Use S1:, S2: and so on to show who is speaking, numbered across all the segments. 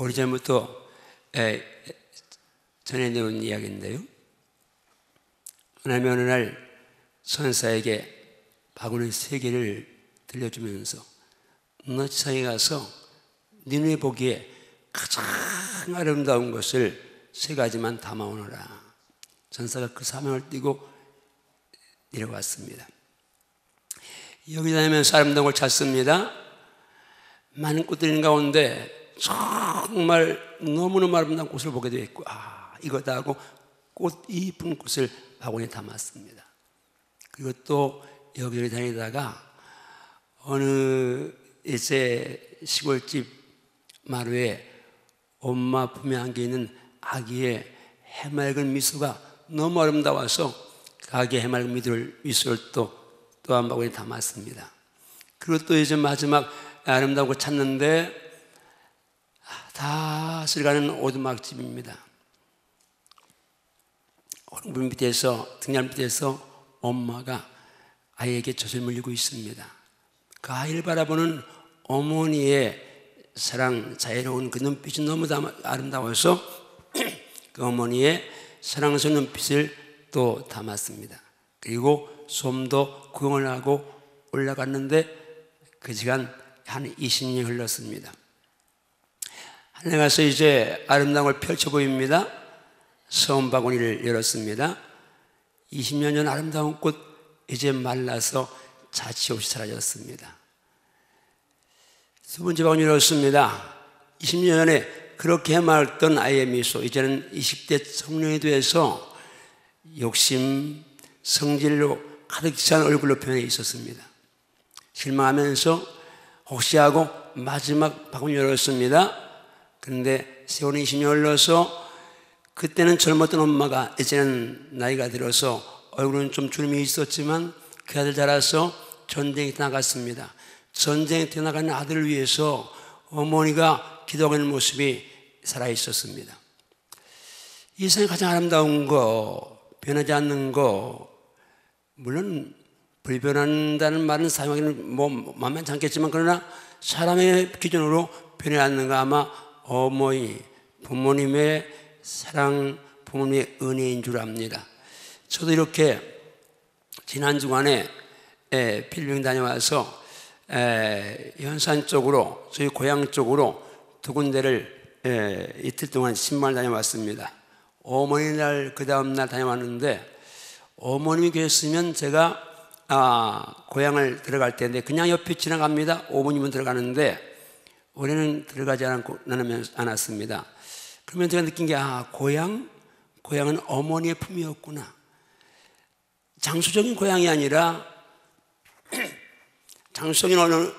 S1: 오래전부터 전해내온 이야기인데요. 하나님이 어느 날 선사에게 바구니 3개를 들려주면서 너 지상에 가서 네 눈에 보기에 가장 아름다운 것을 3가지만 담아오너라. 전사가 그 사명을 띠고 내려왔습니다. 여기 다니면서 아름다운 걸 찾습니다. 많은 꽃들인 가운데 정말 너무너무 아름다운 꽃을 보게 되었고, 이거다 하고 꽃 이쁜 꽃을 바구니에 담았습니다. 그리고 또 여기저기 다니다가 어느 이제 시골집 마루에 엄마 품에 안겨 있는 아기의 해맑은 미소가 너무 아름다워서 그 아기의 해맑은 미소를 또 한 바구니에 담았습니다. 그리고 또 이제 마지막 아름다운 걸 찾는데 다 쓸어가는 오두막집입니다. 얼굴 밑에서, 등잔 밑에서 엄마가 아이에게 젖을 물리고 있습니다. 그 아이를 바라보는 어머니의 사랑, 자애로운 그 눈빛이 너무 아름다워서 그 어머니의 사랑스러운 눈빛을 또 담았습니다. 그리고 좀 더 구경을 하고 올라갔는데 그 시간 한 20년이 흘렀습니다. 하늘에 가서 이제 아름다운 걸 펼쳐 보입니다. 서원 바구니를 열었습니다. 20년 전 아름다운 꽃 이제 말라서 자취없이 사라졌습니다. 2번째 바구니 열었습니다. 20년 전에 그렇게 해맑던 아이의 미소, 이제는 20대 청년이 돼서 욕심, 성질로 가득 찬 얼굴로 표현해 있었습니다. 실망하면서 혹시 하고 마지막 바구니 열었습니다. 그런데 세월이 20년 흘러서 그때는 젊었던 엄마가 이제는 나이가 들어서 얼굴은 좀 주름이 있었지만 그 아들 자라서 전쟁에 나갔습니다. 전쟁에 나가는 아들을 위해서 어머니가 기도하고 있는 모습이 살아있었습니다. 이 세상에 가장 아름다운 거, 변하지 않는 거, 물론 불변한다는 말은 사용하기는 만만치 않겠지만 그러나 사람의 기준으로 변하지 않는 거 아마 어머니, 부모님의 사랑, 부모님의 은혜인 줄 압니다. 저도 이렇게 지난 주간에 필리핀 다녀와서 연산 쪽으로, 저희 고향 쪽으로 2군데를 이틀 동안 신방을 다녀왔습니다. 어머니 날, 그 다음 날 다녀왔는데 어머님이 계셨으면 제가 고향을 들어갈 때인데 그냥 옆에 지나갑니다. 5분이면 들어가는데 올해는 들어가지 않았습니다. 그러면 제가 느낀 게 고향은 어머니의 품이었구나. 장수적인 고향이 아니라 장수적인 어느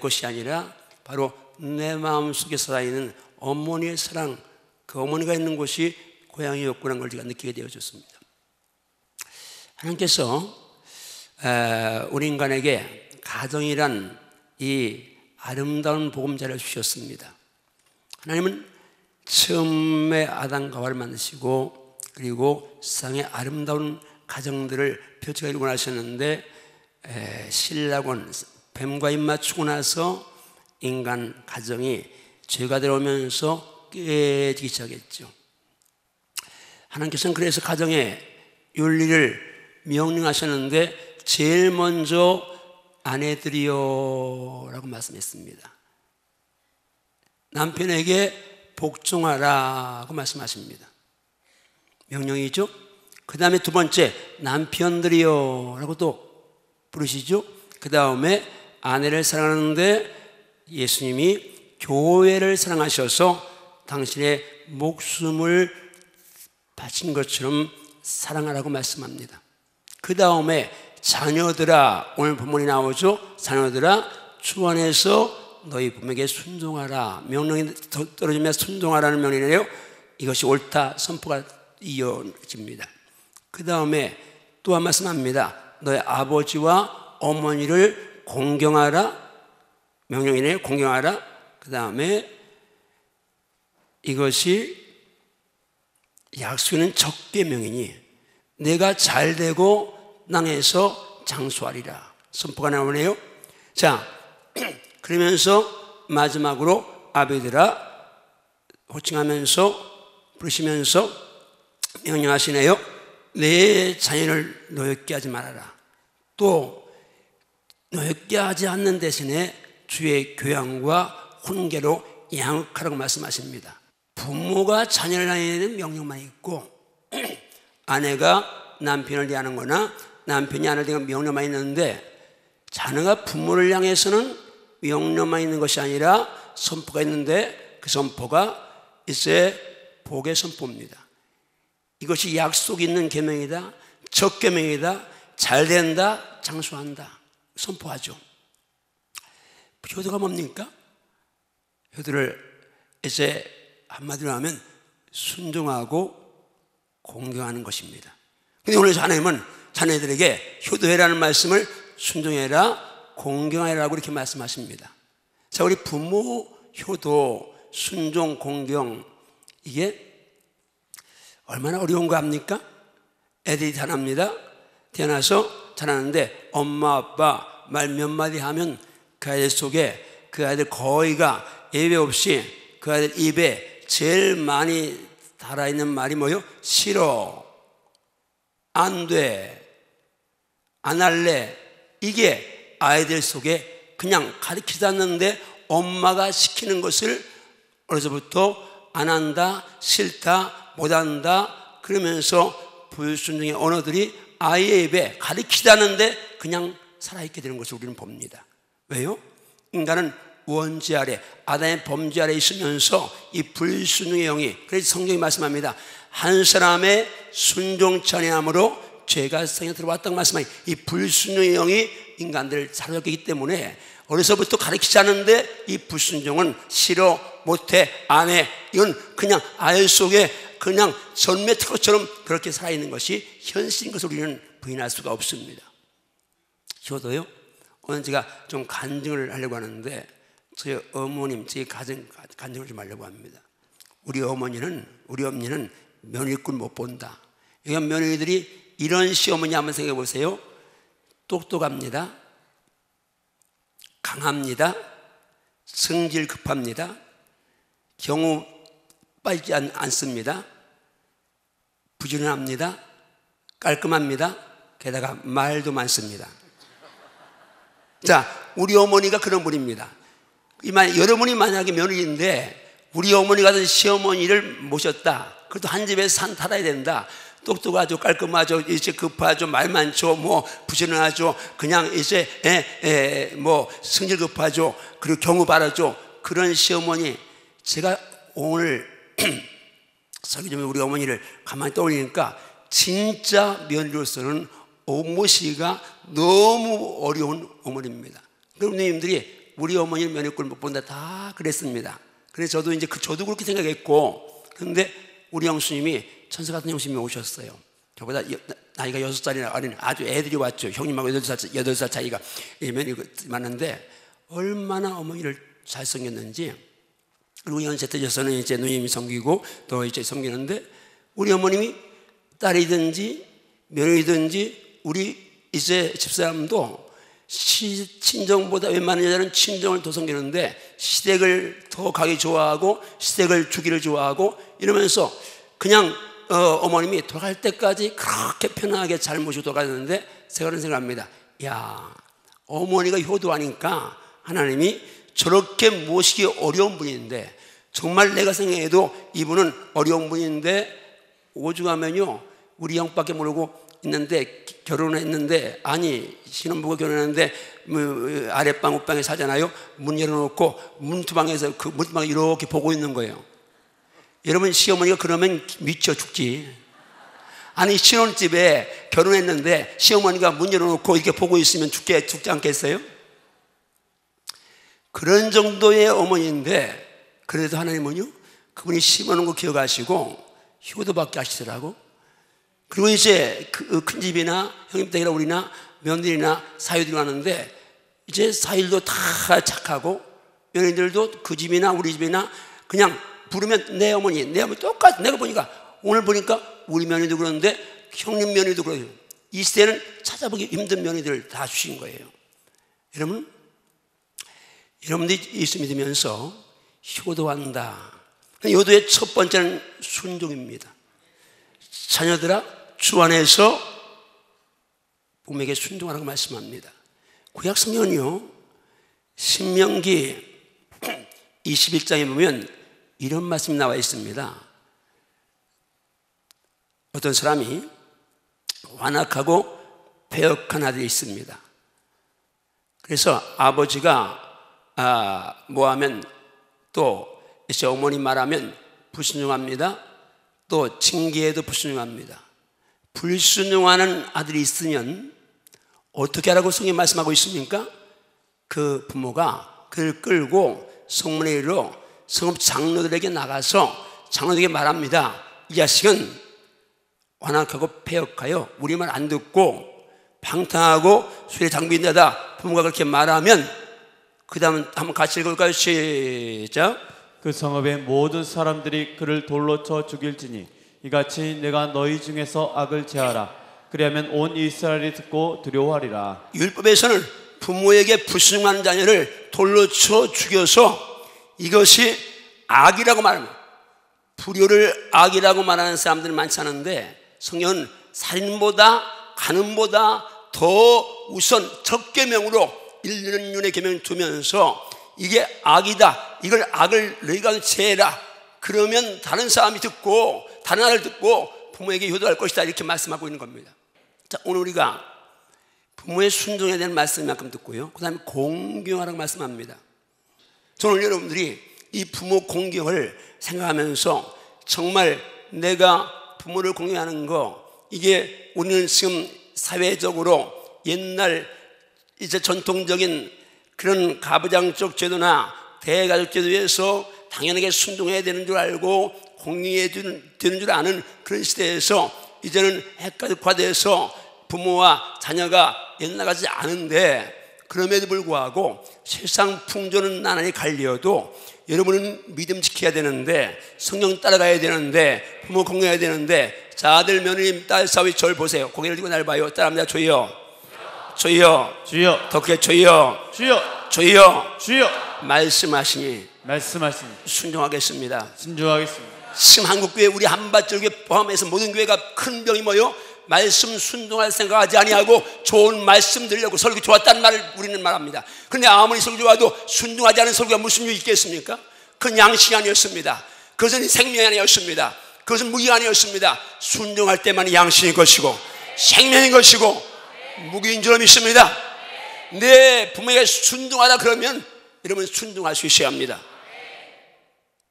S1: 곳이 아니라 바로 내 마음속에 살아있는 어머니의 사랑, 그 어머니가 있는 곳이 고향이었구나 걸 제가 느끼게 되어졌습니다. 하나님께서 우리 인간에게 가정이란 이 아름다운 보금자리를 주셨습니다. 하나님은 처음에 아담과 하와를 만드시고 그리고 세상의 아름다운 가정들을 펼쳐가기를 원하셨는데 신라곤 뱀과 입맞추고 나서 인간 가정이 죄가 들어오면서 깨지기 시작했죠. 하나님께서는 그래서 가정의 윤리를 명령하셨는데 제일 먼저 아내들이여 라고 말씀했습니다. 남편에게 복종하라고 말씀하십니다. 명령이죠. 그 다음에 2번째 남편들이여 라고 또 부르시죠. 그 다음에 아내를 사랑하는데 예수님이 교회를 사랑하셔서 당신의 목숨을 바친 것처럼 사랑하라고 말씀합니다. 그 다음에 자녀들아, 오늘 본문이 나오죠. 자녀들아 주 안에서 너희 부모에게 순종하라. 명령이 떨어지면 순종하라는 명령이에요. 이것이 옳다 선포가 이어집니다. 그 다음에 또 한 말씀합니다. 너희 아버지와 어머니를 공경하라. 명령이네요. 공경하라. 그 다음에 이것이 약속에는 적계명이니 내가 잘되고 땅에서 장수하리라 선포가 나오네요. 자, 그러면서 마지막으로 아비들아 호칭하면서 부르시면서 명령하시네요. 내 자녀를 노엽게 하지 말아라. 또 노엽게 하지 않는 대신에 주의 교양과 훈계로 양육하라고 말씀하십니다. 부모가 자녀를 향하는 명령만 있고 아내가 남편을 대하는 거나 남편이 아내를 대하는 명령만 있는데, 자녀가 부모를 향해서는 명령만 있는 것이 아니라 선포가 있는데, 그 선포가 이제 복의 선포입니다. 이것이 약속 있는 계명이다, 적계명이다, 잘된다, 장수한다, 선포하죠. 효도가 뭡니까? 효도를 이제 한마디로 하면 순종하고 공경하는 것입니다. 근데 오늘 하나님은 자녀들에게 효도해라는 말씀을 순종해라, 공경해라고 이렇게 말씀하십니다. 자, 우리 부모 효도, 순종, 공경, 이게 얼마나 어려운 거 압니까? 애들이 자랍니다. 태어나서 자라는데 엄마 아빠 말 몇 마디 하면 그 아이들 속에, 그 아이들 거의가 예외 없이 그 아이들 입에 제일 많이 달아있는 말이 뭐예요? 싫어, 안 돼, 안 할래. 이게 아이들 속에 그냥 가르치지 않는데 엄마가 시키는 것을 어려서부터 안 한다, 싫다, 못 한다 그러면서 불순종의 언어들이 아이의 입에 가르치지 않는데 그냥 살아있게 되는 것을 우리는 봅니다. 왜요? 인간은 원죄 아래, 아담의 범죄 아래 있으면서 이 불순종의 영이, 그래서 성경이 말씀합니다. 한 사람의 순종치 아니함으로 죄가 세상에 들어왔다고 말씀하니, 이 불순종의 영이 인간들을 사로잡게 하기 때문에 어려서부터 가르치지 않는데 이 불순종은 싫어, 못해, 안 해, 이건 그냥 아이 속에 그냥 전매 특허처럼 그렇게 살아있는 것이 현실인 것을 우리는 부인할 수가 없습니다. 저도요, 오늘 제가 좀 간증을 하려고 하는데 저희 어머님, 저희 가정 간증을 좀 하려고 합니다. 우리 어머니는, 우리 엄니는 며느리꾼 못 본다. 그러니까 며느리들이 이런 시어머니 한번 생각해 보세요. 똑똑합니다, 강합니다, 성질 급합니다, 경우 빠지지 않습니다, 부지런합니다, 깔끔합니다, 게다가 말도 많습니다. 자, 우리 어머니가 그런 분입니다. 여러분이 만약에 며느리인데 우리 어머니 같은 시어머니를 모셨다. 그래도 한 집에서 산 살아야 된다. 똑똑하죠, 깔끔하죠, 이제 급하죠, 말 많죠, 뭐 부지런하죠, 그냥 이제 뭐 성질 급하죠, 그리고 경우 바라죠. 그런 시어머니, 제가 오늘 설교 중에 우리 어머니를 가만히 떠올리니까 진짜 며느리로서는 모시기가 너무 어려운 어머니입니다. 그런님들이 우리 어머니는 며느리꾼을 못 본다 다 그랬습니다. 그래서 저도 이제 저도 그렇게 생각했고, 그런데 우리 형수님이 천사 같은 형수님이 오셨어요. 저보다 나이가 6살이나 어린 아주 애들이 왔죠. 형님하고 8살 차이가 많은데 얼마나 어머니를 잘 섬겼는지. 그리고 연세터져서는 이제 누님이 섬기고 또 이제 섬기는데, 우리 어머님이 딸이든지 며느리든지 우리 이제 집사람도 친정보다 웬만한 여자는 친정을 더 섬기는데 시댁을 더 가기 좋아하고 시댁을 주기를 좋아하고 이러면서 그냥 어머님이 돌아갈 때까지 그렇게 편하게 잘 모시고 돌아가는데, 제가 그런 생각합니다. 야, 어머니가 효도하니까 하나님이 저렇게 모시기 어려운 분인데, 정말 내가 생각해도 이분은 어려운 분인데 오죽하면요, 우리 형밖에 모르고 있는데 결혼했는데, 아니 신혼부부 결혼했는데 아랫방 윗방에 사잖아요. 문 열어놓고 문투방에서 그 문투방을 이렇게 보고 있는 거예요. 여러분, 시어머니가 그러면 미쳐 죽지. 아니 신혼집에 결혼했는데 시어머니가 문 열어놓고 이렇게 보고 있으면 죽지 않겠어요? 그런 정도의 어머니인데, 그래도 하나님은요, 그분이 심어놓은 거 기억하시고 효도받게 하시더라고. 그리고 이제 그 큰 집이나 형님댁이나 우리나 며느리나 사위들이 왔는데, 이제 사위들도 다 착하고 며느리들도 그 집이나 우리 집이나 그냥 부르면 내 어머니 똑같아. 내가 보니까 오늘 보니까 우리 며느리도 그러는데 형님 며느리도 그래요. 이 시대는 찾아보기 힘든 며느리들을 다 주신 거예요. 여러분들이 예수 믿으면서 효도한다. 효도의 첫 번째는 순종입니다. 자녀들아, 주 안에서 부모에게 순종하라고 말씀합니다. 구약 성경은요, 신명기 21장에 보면 이런 말씀이 나와 있습니다. 어떤 사람이 완악하고 패역한 아들이 있습니다. 그래서 아버지가 뭐 하면 또 이제 어머니 말하면 불순종합니다. 또 징계에도 불순종합니다. 불순종하는 아들이 있으면 어떻게 하라고 성경이 말씀하고 있습니까? 그 부모가 그를 끌고 성문에 이르러 성읍 장로들에게 나가서 장로들에게 말합니다. 이 자식은 완악하고 패역하여 우리 말 안 듣고 방탕하고 술에 잠긴 자다. 부모가 그렇게 말하면, 그 다음은 한번 같이 읽을까요? 시작.
S2: 그 성읍의 모든 사람들이 그를 돌로 쳐 죽일지니 이같이 내가 너희 중에서 악을 제하라. 그리하면 온 이스라엘이 듣고 두려워하리라.
S1: 율법에서는 부모에게 불순종하는 자녀를 돌로 쳐 죽여서 이것이 악이라고 말합니다. 불효를 악이라고 말하는 사람들이 많지 않은데, 성경은 살인보다 간음보다 더 우선 적계명으로 1년의 계명을 두면서 이게 악이다, 이걸 악을 너희가 제해라. 그러면 다른 사람이 듣고 다른 아들 듣고 부모에게 효도할 것이다, 이렇게 말씀하고 있는 겁니다. 자, 오늘 우리가 부모의 순종에 대한 말씀만큼 듣고요, 그 다음에 공경하라고 말씀합니다. 저는 여러분들이 이 부모 공경을 생각하면서 정말 내가 부모를 공경하는 거, 이게 우리는 지금 사회적으로 옛날 이제 전통적인 그런 가부장적 제도나 대가족 제도에서 당연하게 순종해야 되는 줄 알고 공경해야 되는 줄 아는 그런 시대에서 이제는 헷갈과돼서 부모와 자녀가 옛날 같지 않은데, 그럼에도 불구하고 세상 풍조는 나날이 갈려도 여러분은 믿음 지켜야 되는데, 성령 따라가야 되는데, 부모 공경해야 되는데, 자, 아들 며느님 딸 사위 저를 보세요. 고개를 들고 날 봐요. 따라합니다. 주여, 주여,
S2: 주여,
S1: 더 크게 주여,
S2: 주여,
S1: 주여,
S2: 주여.
S1: 말씀하시니 순종하겠습니다.
S2: 순종하겠습니다.
S1: 지금 한국교회 우리 한밭교회 포함해서 모든 교회가 큰 병이 뭐요? 말씀 순종할 생각하지 아니하고 좋은 말씀 들으려고 설교 좋았다는 말을 우리는 말합니다. 그런데 아무리 설교 좋아도 순종하지 않은 설교가 무슨 유익이 있겠습니까? 그건 양식이 아니었습니다. 그것은 생명이 아니었습니다. 그것은 무기가 아니었습니다. 순종할 때만 양식인 것이고 생명인 것이고 무기인 줄 믿습니다. 내 부모에게 순종하라 그러면 여러분 순종할 수 있어야 합니다.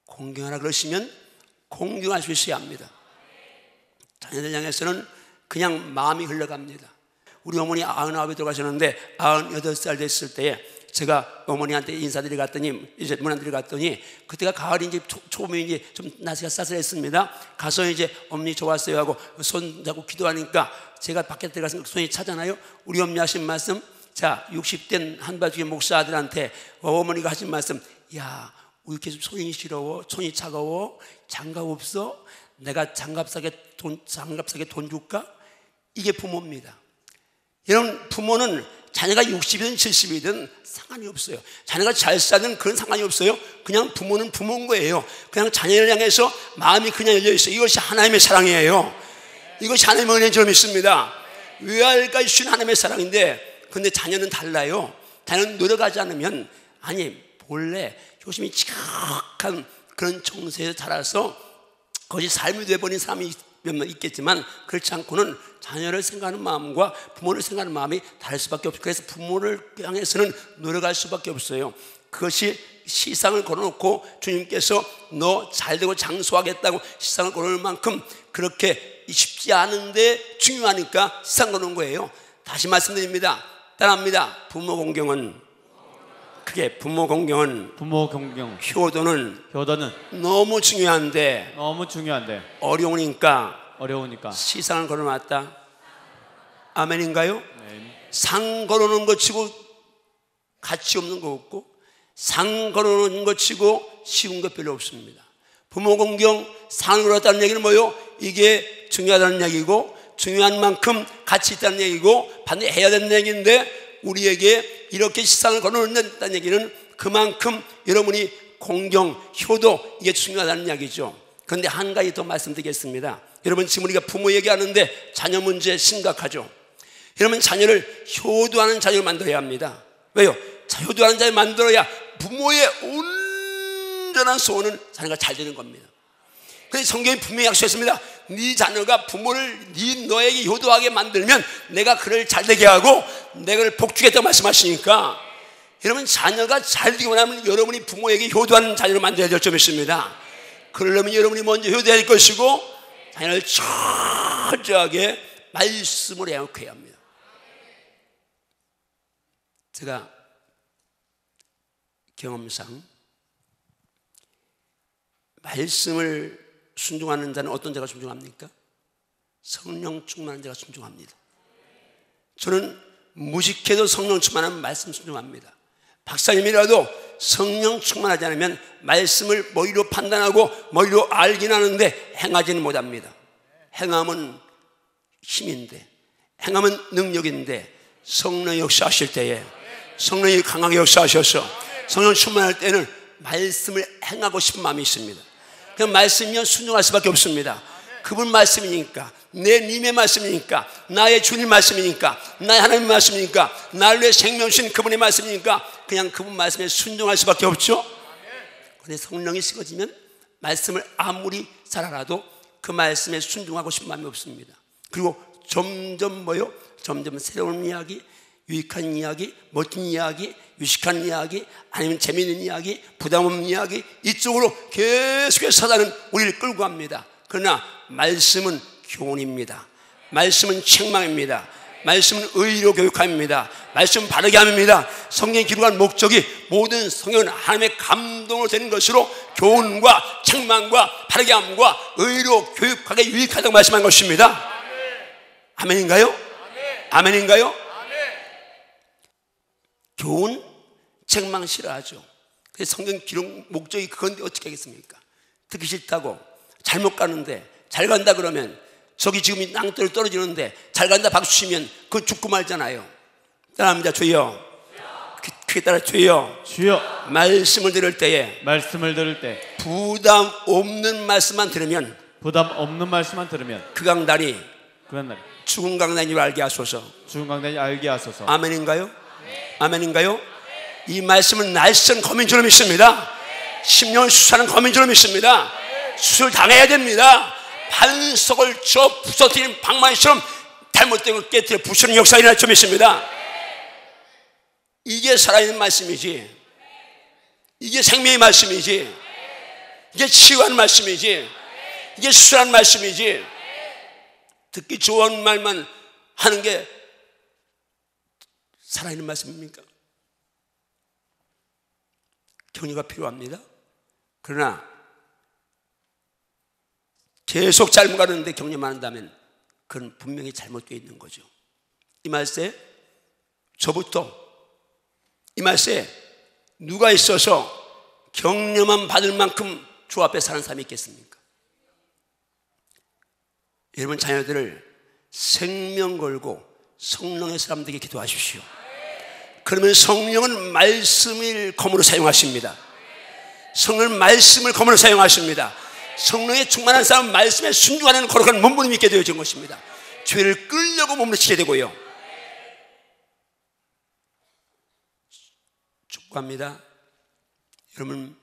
S1: 공경하라 그러시면 공경할 수 있어야 합니다. 자녀들 향해서는 그냥 마음이 흘러갑니다. 우리 어머니 99에 돌아가셨는데 98살 됐을 때에 제가 어머니한테 인사드리러 갔더니, 이제 문안드리러 갔더니, 그때가 가을인지 초봄인지 좀 날씨가 쌀쌀했습니다. 가서 이제 어머니 좋았어요 하고 손 잡고 기도하니까 제가 밖에 들어가서 손이 차잖아요. 우리 어머니 하신 말씀, 자, 60된 한바주의 목사 아들한테 어머니가 하신 말씀, 야, 왜 이렇게 손이 시려워? 손이 차가워? 장갑 없어? 내가 장갑 사게 돈 줄까? 이게 부모입니다. 여러분, 부모는 자녀가 60이든 70이든 상관이 없어요. 자녀가 잘 사든 그런 상관이 없어요. 그냥 부모는 부모인 거예요. 그냥 자녀를 향해서 마음이 그냥 열려 있어요. 이것이 하나님의 사랑이에요. 이것이 하나님의 은혜인 줄 믿습니다. 외할까 주신 하나님의 사랑인데, 근데 자녀는 달라요. 자녀는 노력하지 않으면, 아니 본래 효심이 지각한 그런 정서에서 자라서 그것이 삶이 되어버린 사람이 몇 명 있겠지만, 그렇지 않고는 자녀를 생각하는 마음과 부모를 생각하는 마음이 다를 수밖에 없어요. 그래서 부모를 향해서는 노력할 수밖에 없어요. 그것이 시상을 걸어놓고 주님께서 너 잘되고 장수하겠다고 시상을 걸어놓을 만큼 그렇게 쉽지 않은데 중요하니까 시상 걸어놓은 거예요. 다시 말씀드립니다. 따라합니다. 부모 공경은, 그게 부모 공경은, 효도는 너무 중요한데 어려우니까 시상을 걸어놨다. 아멘인가요? 네. 상 걸어놓은 것 치고 가치 없는 거 없고, 상 걸어놓은 것 치고 쉬운 것 별로 없습니다. 부모 공경, 상을 걸었다는 얘기는 뭐예요? 이게 중요하다는 얘기고, 중요한 만큼 가치 있다는 얘기고, 반드시 해야 되는 얘기인데, 우리에게 이렇게 시상을 걸어놓는다는 얘기는 그만큼 여러분이 공경, 효도, 이게 중요하다는 이야기죠. 그런데 한 가지 더 말씀드리겠습니다. 여러분, 지금 우리가 부모 얘기하는데 자녀 문제 심각하죠. 여러분, 자녀를 효도하는 자녀를 만들어야 합니다. 왜요? 효도하는 자녀를 만들어야 부모의 온전한 소원은 자녀가 잘 되는 겁니다. 그래서 성경이 분명히 약속했습니다. 네 자녀가 부모를 너에게 효도하게 만들면 내가 그를 잘 되게 하고 내가 그를 복주겠다고 말씀하시니까, 여러분, 자녀가 잘 되기 원하면 여러분이 부모에게 효도하는 자녀를 만들어야 될 점이 있습니다. 그러려면 여러분이 먼저 효도해야 할 것이고 자녀를 철저하게 말씀으로 양육해야 합니다. 제가 경험상 말씀을 순종하는 자는 어떤 자가 순종합니까? 성령 충만한 자가 순종합니다. 저는 무식해도 성령 충만한 말씀 순종합니다. 박사님이라도 성령 충만하지 않으면 말씀을 머리로 판단하고 머리로 알긴 하는데 행하지는 못합니다. 행함은 힘인데, 행함은 능력인데, 성령이 역사하실 때에, 성령이 강하게 역사하셔서 성령 충만할 때는 말씀을 행하고 싶은 마음이 있습니다. 그 말씀이면 순종할 수밖에 없습니다. 그분 말씀이니까, 내 님의 말씀이니까, 나의 주님 말씀이니까, 나의 하나님 말씀이니까, 나를 위해 생명 주신 그분의 말씀이니까 그냥 그분 말씀에 순종할 수밖에 없죠. 그런데 성령이 식어지면 말씀을 아무리 잘 알아도 그 말씀에 순종하고 싶은 마음이 없습니다. 그리고 점점 점점 새로운 이야기, 유익한 이야기, 멋진 이야기, 유식한 이야기, 아니면 재미있는 이야기, 부담 없는 이야기, 이쪽으로 계속해서 사단은 우리를 끌고 갑니다. 그러나 말씀은 교훈입니다. 말씀은 책망입니다. 말씀은 의로 교육합니다. 말씀은 바르게 합니다. 성경이 기록한 목적이 모든 성경은 하나님의 감동으로 되는 것으로 교훈과 책망과 바르게 함과 의로 교육하게 유익하다고 말씀한 것입니다. 아멘인가요? 아멘인가요? 교훈, 책망 싫어하죠. 그래서 성경 기록 목적이 그건데 어떻게 하겠습니까? 듣기 싫다고, 잘못 가는데 잘 간다 그러면, 저기 지금 낭떠러 떨어지는데 잘 간다 박수 치면 그건 죽고 말잖아요. 따라합니다. 주여. 크게 따라, 주여.
S2: 주여.
S1: 말씀을 들을 때에 부담 없는 말씀만 들으면 그 강단이 죽은 강단인 줄 알게 하소서. 아멘인가요? 아멘인가요? 이 말씀은 날선 거민처럼 있습니다. 심령을 수사하는 거민처럼 있습니다. 수술 당해야 됩니다. 반석을 부서뜨린 방망이처럼 잘못된 걸 깨뜨려 부수는 역사가 일어날 점 있습니다. 이게 살아있는 말씀이지, 이게 생명의 말씀이지, 이게 치유하는 말씀이지, 이게 수술하는 말씀이지, 듣기 좋은 말만 하는 게 살아있는 말씀입니까? 격려가 필요합니다. 그러나 계속 잘못 가는데 격려만 한다면 그건 분명히 잘못되어 있는 거죠. 이 말씀에 저부터, 이 말씀에 누가 있어서 격려만 받을 만큼 주 앞에 사는 사람이 있겠습니까? 여러분 자녀들을 생명 걸고 성령의 사람들에게 기도하십시오. 그러면 성령은 말씀을 검으로 사용하십니다. 성령은 말씀을 검으로 사용하십니다. 성령에 충만한 사람은 말씀에 순종하는 거룩한 몸부림이 있게 되어진 것입니다. 죄를 끌려고 몸부림치게 되고요. 축복합니다. 여러분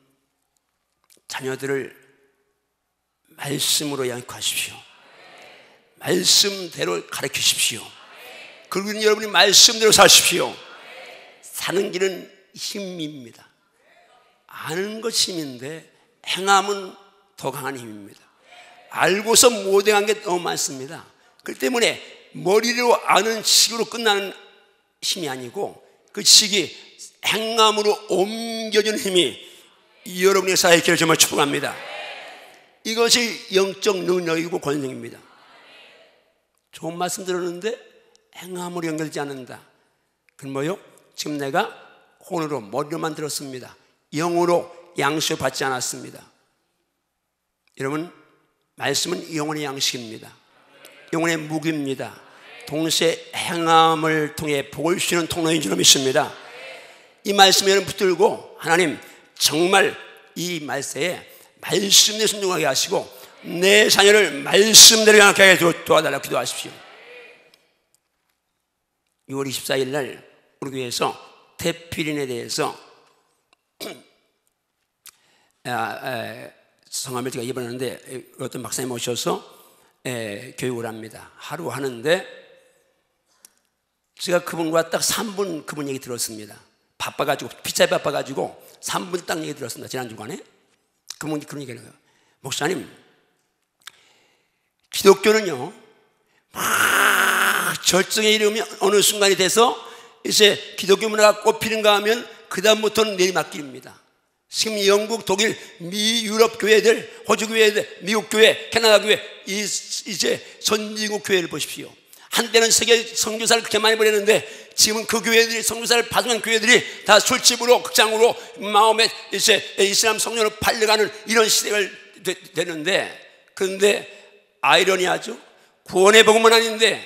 S1: 자녀들을 말씀으로 양육하십시오. 말씀대로 가르치십시오. 그리고 여러분이 말씀대로 사십시오. 사는 길은 힘입니다. 아는 것이 힘인데 행함은 더 강한 힘입니다. 알고서 못행한 게 너무 많습니다. 그렇기 때문에 머리로 아는 지식으로 끝나는 힘이 아니고 그 지식이 행함으로 옮겨주는 힘이 여러분의 사회에 길을 정말 축복합니다. 이것이 영적 능력이고 권능입니다. 좋은 말씀 들었는데 행함으로 연결되지 않는다. 그건 뭐요? 지금 내가 혼으로 머리로만 들었습니다. 영으로 양식을 받지 않았습니다. 여러분 말씀은 영혼의 양식입니다. 영혼의 무기입니다. 동시에 행함을 통해 복을 주시는 통로인 줄 믿습니다. 이 말씀에 여러분 붙들고 하나님 정말 이 말세에 말씀에 순종하게 하시고 내 자녀를 말씀대로 향하게 도와달라고 기도하십시오. 6월 24일 날 우리 교회에서 태필인에 대해서 성함을 제가 입었는데 어떤 박사님 오셔서 교육을 합니다. 하루 하는데 제가 그분과 딱 3분 그분 얘기 들었습니다. 바빠가지고 피자에 바빠가지고 3분 딱 얘기 들었습니다. 지난 주간에 그분이 그런 얘기를 해요. 목사님, 기독교는요 막 절정에 이르면 어느 순간이 돼서 이제 기독교 문화가 꼽히는가 하면 그 다음부터는 내리막길입니다. 지금 영국, 독일, 미, 유럽 교회들, 호주 교회들, 미국 교회, 캐나다 교회, 이제 선진국 교회를 보십시오. 한때는 세계 선교사를 그렇게 많이 보냈는데 지금은 그 교회들이 선교사를 받은 교회들이 다 술집으로, 극장으로 마음에 이제 이슬람 성령으로 팔려가는 이런 시대가 되는데, 그런데 아이러니하죠. 구원의 복음은 아닌데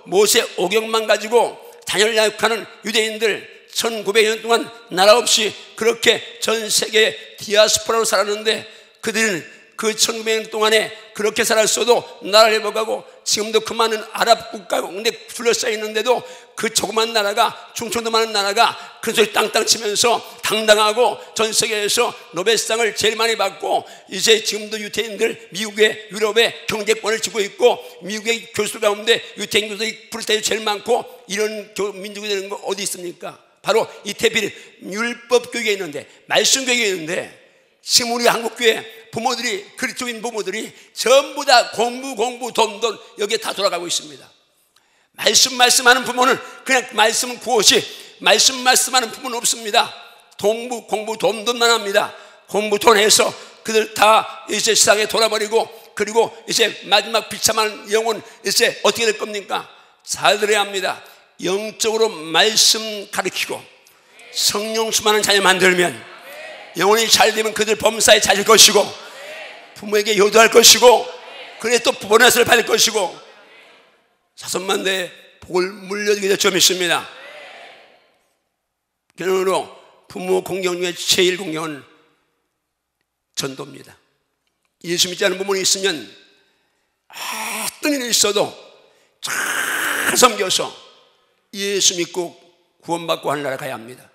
S1: 모세 오경만 가지고 자녀를 양육하는 유대인들 1900년 동안 나라 없이 그렇게 전 세계 디아스포라로 살았는데 그들은 그 1900년 동안에 그렇게 살았어도 나라를 회복하고 지금도 그 많은 아랍 국가 가운데 둘러싸여 있는데도 그 조그만 나라가, 충청도 많은 나라가 큰 소리 땅땅 치면서 당당하고 전 세계에서 노벨상을 제일 많이 받고 이제 지금도 유태인들 미국의 유럽의 경제권을 쥐고 있고 미국의 교수들 가운데 유태인 교수들이 프로테스탄이 제일 많고 이런 민족이 되는 거 어디 있습니까? 바로 이 태필 율법 교육에 있는데, 말씀 교육에 있는데 지금 우리 한국 교회 부모들이, 그리스도인 부모들이 전부 다 공부 돈 여기에 다 돌아가고 있습니다. 말씀하는 부모는 그냥 말씀은 구호시 말씀하는 부모는 없습니다. 공부 돈만 합니다. 공부 돈 해서 그들 다 이제 세상에 돌아버리고, 그리고 이제 마지막 비참한 영혼 이제 어떻게 될 겁니까? 잘 들어야 합니다. 영적으로 말씀 가르치고 성령 수많은 자녀 만들면 영혼이 잘 되면 그들 범사에 찾을 것이고 부모에게 효도할 것이고 그래 또 보너스를 받을 것이고 자손만대에 복을 물려주게 될 줄 믿습니다. 결론으로 부모 공경 중에 제일 공경은 전도입니다. 예수 믿지 않는 부모는 있으면 어떤 일이 있어도 잘 섬겨서 예수 믿고 구원받고 하늘나라 가야 합니다.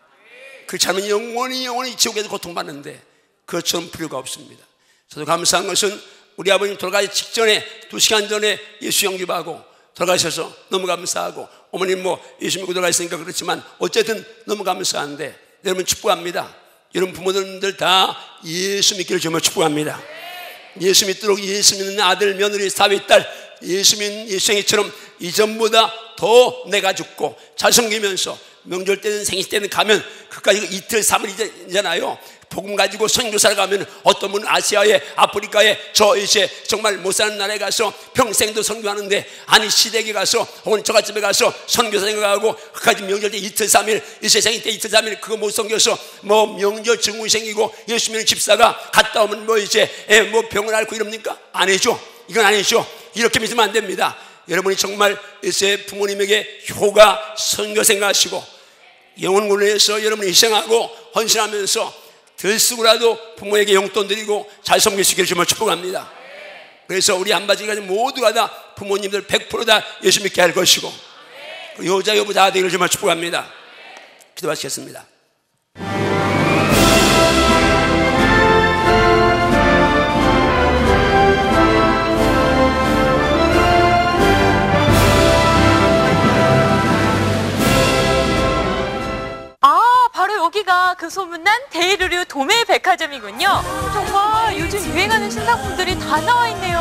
S1: 그렇지 않으면 영원히 지옥에서 고통받는데 그것처럼 필요가 없습니다. 저도 감사한 것은 우리 아버님 돌아가기 직전에 2시간 전에 예수 영접하고 돌아가셔서 너무 감사하고, 어머님 예수 믿고 돌아가셨으니까 그렇지만 어쨌든 너무 감사한데 여러분 축복합니다. 여러분 부모님들 다 예수 믿기를 정말 축복합니다. 예수 믿도록, 예수 믿는 아들, 며느리, 사위, 딸 예수 믿는 예수행이처럼 이전보다 더 내가 죽고 잘 섬기면서 명절 때는 생일 때는 가면 그까지 이틀 3일이잖아요. 복음 가지고 선교사를 가면 어떤 분은 아시아에, 아프리카에, 저 이제 정말 못 사는 나라에 가서 평생도 선교하는데, 아니 시댁에 가서 혹은 저갓집에 가서 선교사 생각하고 그까지 명절 때 이틀 3일, 이세 생일 때 이틀 3일 그거 못 섬겨서 명절 증후이 생기고 예수 믿는 집사가 갔다 오면 이제 병을 앓고 이럽니까? 아니죠. 이건 아니죠. 이렇게 믿으면 안 됩니다. 여러분이 정말 이제 부모님에게 효가 선교 생각하시고 영혼을 위해서 여러분이 희생하고 헌신하면서 들쓰고라도 부모에게 용돈 드리고 잘 섬길 수 있기를 정말 축복합니다. 그래서 우리 한바지가 모두가 다 부모님들 100% 다 예수 믿게 할 것이고 여자 여부 다 되기를 정말 축복합니다. 기도하시겠습니다.
S3: 여기가 그 소문난 데일의류 도매백화점이군요. 정말 요즘 유행하는 신상품들이 다 나와 있네요.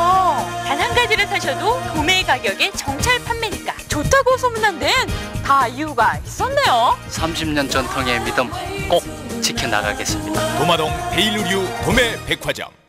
S3: 단 한 가지를 사셔도 도매 가격에 정찰 판매니까 좋다고 소문난 데는 다 이유가 있었네요.
S4: 30년 전통의 믿음 꼭 지켜나가겠습니다.
S5: 도마동 데일의류 도매백화점.